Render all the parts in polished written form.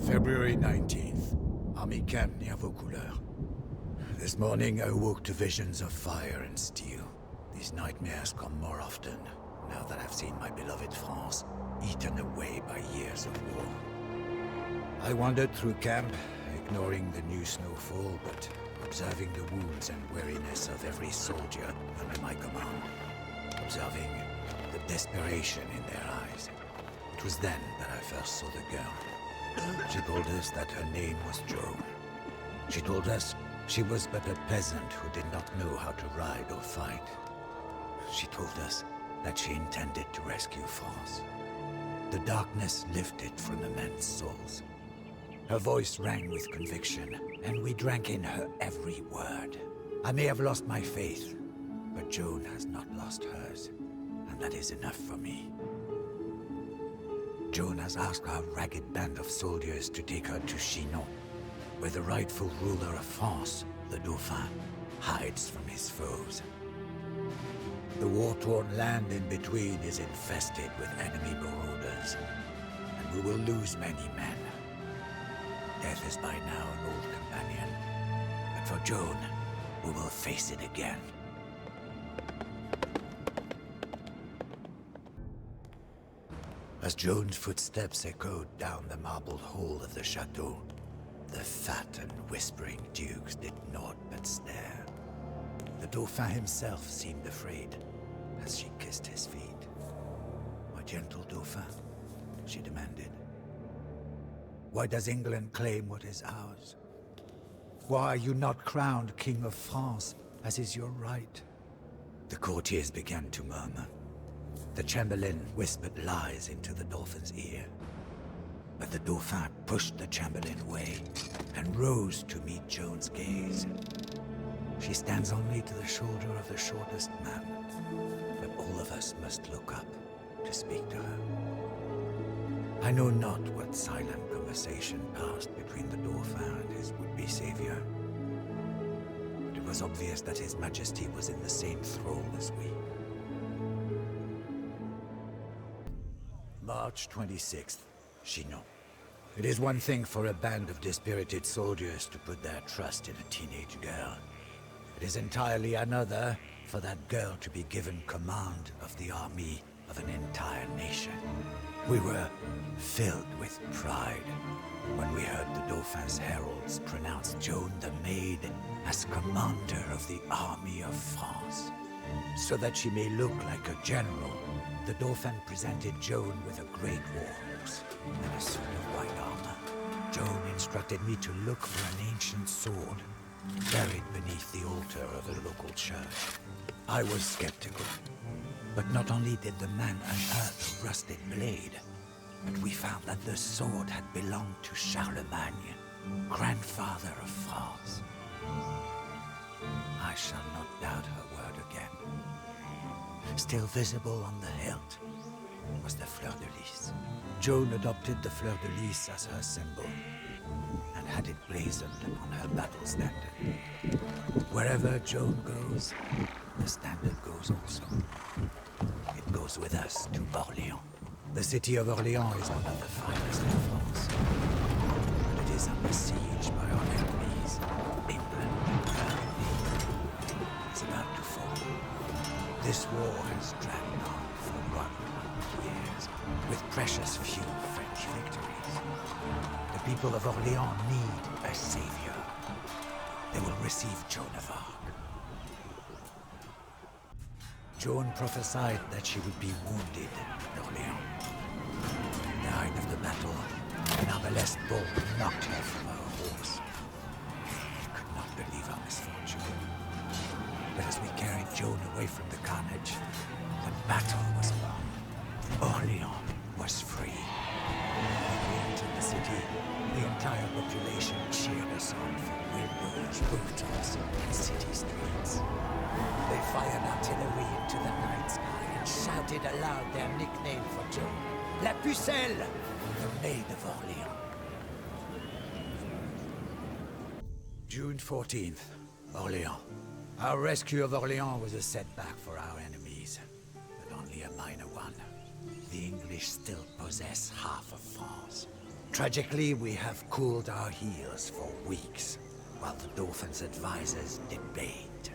February 19th. Army camp near Vaucouleurs. This morning I woke to visions of fire and steel. These nightmares come more often, now that I've seen my beloved France eaten away by years of war. I wandered through camp, ignoring the new snowfall, but observing the wounds and weariness of every soldier under my command. Observing the desperation in their eyes. It was then that I first saw the girl. She told us that her name was Joan. She told us she was but a peasant who did not know how to ride or fight. She told us that she intended to rescue France. The darkness lifted from the men's souls. Her voice rang with conviction, and we drank in her every word. I may have lost my faith, but Joan has not lost hers, and that is enough for me. Joan has asked our ragged band of soldiers to take her to Chinon, where the rightful ruler of France, the Dauphin, hides from his foes. The war-torn land in between is infested with enemy marauders, and we will lose many men. Death is by now an old companion, but for Joan, we will face it again. As Joan's footsteps echoed down the marble hall of the chateau, the fat and whispering dukes did naught but stare. The Dauphin himself seemed afraid as she kissed his feet. "My gentle Dauphin," she demanded. "Why does England claim what is ours? Why are you not crowned King of France, as is your right?" The courtiers began to murmur. The Chamberlain whispered lies into the Dauphin's ear. But the Dauphin pushed the Chamberlain away and rose to meet Joan's gaze. She stands only to the shoulder of the shortest man, but all of us must look up to speak to her. I know not what silent conversation passed between the Dauphin and his would-be savior, but it was obvious that His Majesty was in the same thrall as we. March 26th, Chinon. It is one thing for a band of dispirited soldiers to put their trust in a teenage girl. It is entirely another for that girl to be given command of the army of an entire nation. We were filled with pride when we heard the Dauphin's heralds pronounce Joan the Maid as commander of the army of France. So that she may look like a general, the Dauphin presented Joan with a great war horse and a suit of white armor. Joan instructed me to look for an ancient sword buried beneath the altar of a local church. I was skeptical, but not only did the man unearth a rusted blade, but we found that the sword had belonged to Charlemagne, grandfather of France. I shall not doubt her word again. Still visible on the hilt was the fleur de lis. Joan adopted the fleur de lis as her symbol and had it blazoned upon her battle standard. Wherever Joan goes, the standard goes also. It goes with us to Orléans. The city of Orléans is one of the finest in France, but it is under siege by our enemies. England is about to fall. This war has dragged on for 100 years, with precious few French victories. The people of Orléans need a savior. They will receive Joan of Arc. Joan prophesied that she would be wounded at Orléans. In the height of the battle, an arbalest bolt knocked her from her horse. I could not believe our misfortune. But as we carried Joan away from the carnage, the battle was won. Orléans was free. When we entered the city, the entire population cheered us on from windows, rooftops, and city streets. They fired artillery into the night sky and shouted aloud their nickname for Joan, La Pucelle, the Maid of Orléans. June 14th, Orléans. Our rescue of Orléans was a setback for our enemies, but only a minor one. The English still possess half of France. Tragically, we have cooled our heels for weeks, while the Dauphin's advisors debate.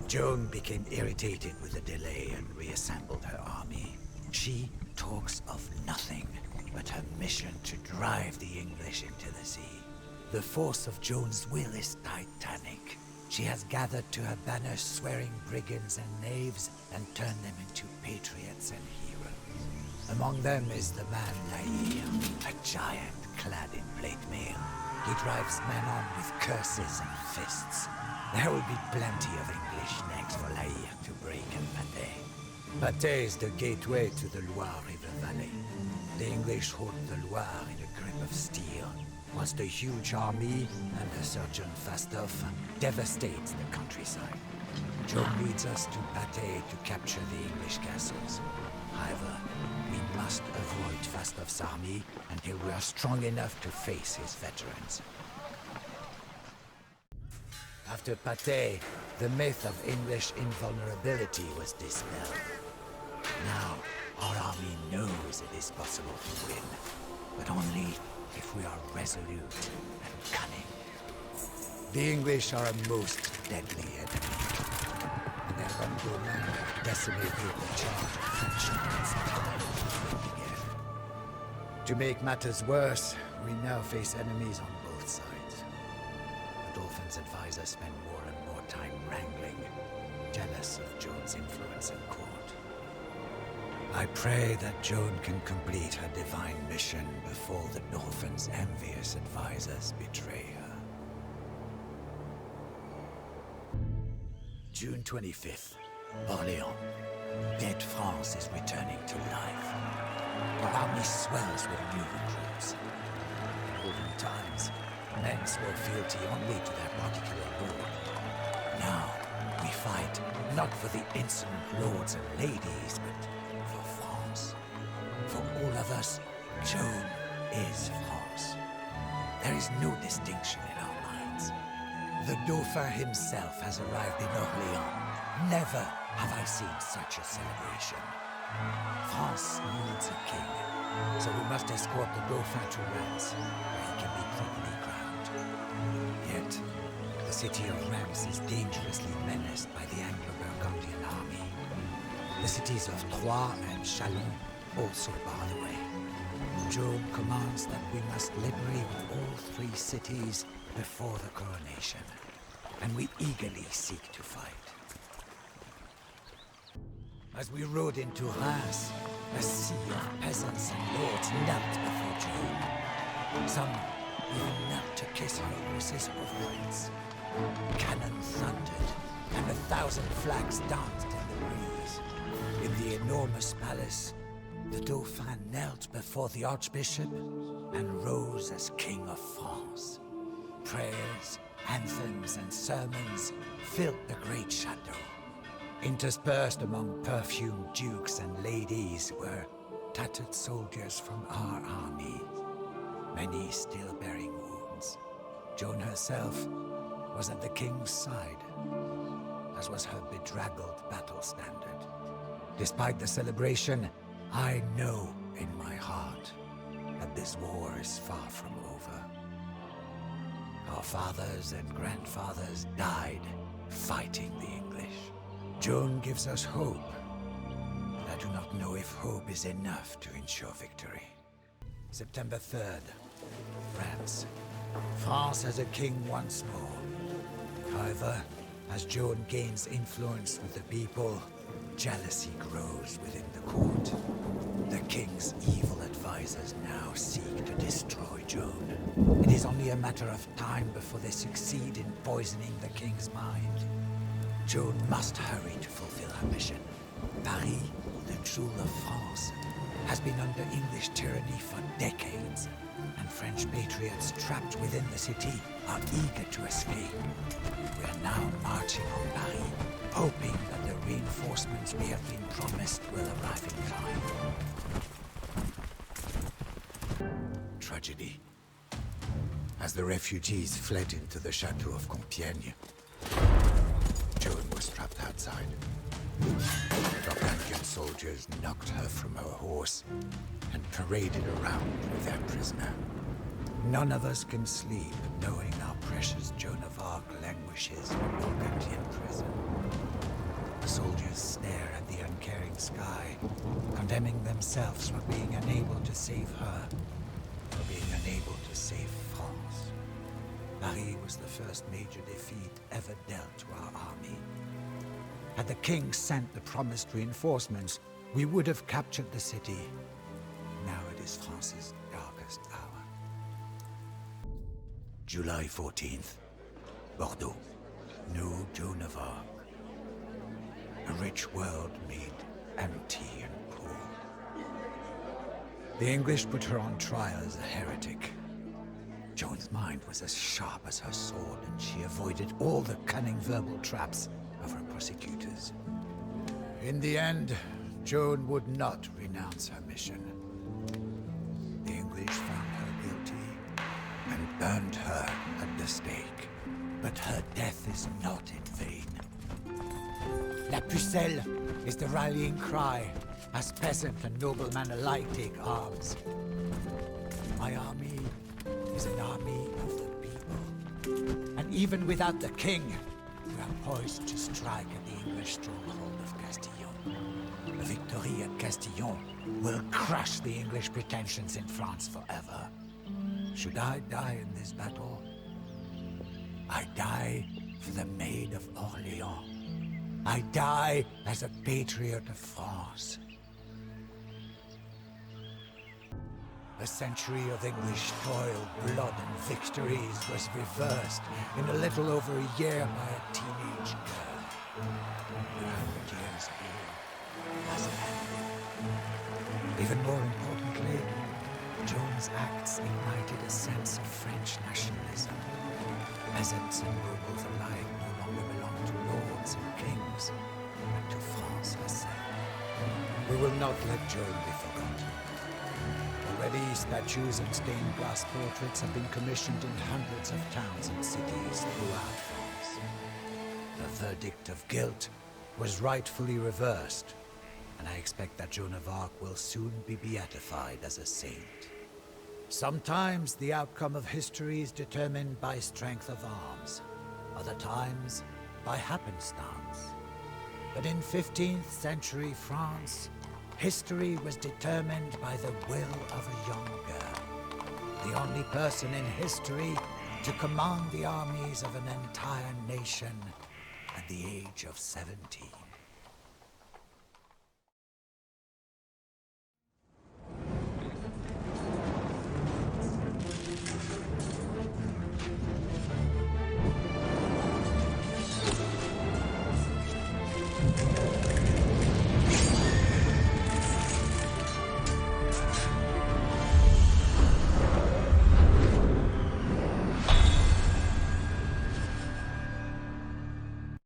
Joan became irritated with the delay and reassembled her army. She talks of nothing but her mission to drive the English into the sea. The force of Joan's will is titanic. She has gathered to her banner swearing brigands and knaves and turned them into patriots and heroes. Among them is the man Lair, a giant clad in plate mail. He drives men on with curses and fists. There will be plenty of English necks for Lair to break and Patay. Patay is the gateway to the Loire River Valley. The English hold the Loire in a grip of steel, whilst the huge army under Sergeant Fastov devastates the countryside. Joan leads us to Patay to capture the English castles. However, we must avoid Fastov's army until we are strong enough to face his veterans. After Patay, the myth of English invulnerability was dispelled. Now, our army knows it is possible to win, but only if we are resolute and cunning. The English are a most deadly enemy, and their Gondormen have decimated the charge of French against time again. To make matters worse, we now face enemies on both sides. The Dauphin's advisors spend more and more time wrangling, jealous of Joan's influence in court. I pray that Joan can complete her divine mission before the Dauphin's envious advisors betray her. June 25th, Orléans. Dead France is returning to life. Our army swells with new recruits. In olden times, men swore fealty only to their particular lord. Now, we fight not for the insolent lords and ladies, but for France. For all of us, Joan is France. There is no distinction in our minds. The Dauphin himself has arrived in Orléans. Never have I seen such a celebration. France needs a king, so we must escort the Dauphin to Reims, where he can be properly crowned. Yet, the city of Reims is dangerously menaced by the Anglo-Burgundian army. The cities of Troyes and Chalon also bar the way. Joan commands that we must liberate all three cities before the coronation, and we eagerly seek to fight. As we rode into Reims, a sea of peasants and lords knelt before Joan. Some even knelt to kiss her horses' hoofprints. Cannon thundered, and 1,000 flags danced in the breeze. In the enormous palace, the Dauphin knelt before the Archbishop and rose as King of France. Prayers, anthems, and sermons filled the great chateau. Interspersed among perfumed dukes and ladies were tattered soldiers from our army, many still bearing wounds. Joan herself was at the king's side, as was her bedraggled battle standard. Despite the celebration, I know in my heart that this war is far from over. Our fathers and grandfathers died fighting the English. Joan gives us hope, but I do not know if hope is enough to ensure victory. September 3rd, France. France has a king once more. However, as Joan gains influence with the people, jealousy grows within the court. The king's evil advisors now seek to destroy Joan. It is only a matter of time before they succeed in poisoning the king's mind. Joan must hurry to fulfill her mission. Paris, the jewel of France, has been under English tyranny for decades, and French patriots trapped within the city are eager to escape. We are now marching on Paris, hoping that the reinforcements we have been promised will arrive in time. Tragedy. As the refugees fled into the chateau of Compiègne, Joan was trapped outside. Burgundian soldiers knocked her from her horse and paraded around with their prisoner. None of us can sleep knowing our precious Joan of Arc languishes in a Burgundian prison. The soldiers stare at the uncaring sky, condemning themselves for being unable to save her, for being unable to save France. Paris was the first major defeat ever dealt to our army. Had the king sent the promised reinforcements, we would have captured the city. Now it is France's darkest hour. July 14th, Bordeaux. No Joan of Arc. A rich world made empty and poor. The English put her on trial as a heretic. Joan's mind was as sharp as her sword, and she avoided all the cunning verbal traps of her prosecutors. In the end, Joan would not renounce her mission. The English found her guilty and burned her at the stake. But her death is not in vain. La Pucelle is the rallying cry, as peasant and nobleman alike take arms. My army is an army of the people. And even without the king, we are poised to strike at the English stronghold of Castillon. The victory at Castillon will crush the English pretensions in France forever. Should I die in this battle, I die for the Maid of Orléans. I die as a patriot of France. A century of English toil, blood, and victories was reversed in a little over a year by a teenage girl. 100 years ago, has ended. Even more importantly, Joan's acts ignited a sense of French nationalism. Peasants and nobles alike no longer belong to lords and kings, but to France herself. We will not let Joan be forgotten. Already, statues and stained glass portraits have been commissioned in hundreds of towns and cities throughout France. The verdict of guilt was rightfully reversed, and I expect that Joan of Arc will soon be beatified as a saint. Sometimes the outcome of history is determined by strength of arms, other times by happenstance. But in 15th century France, history was determined by the will of a young girl, the only person in history to command the armies of an entire nation at the age of 17.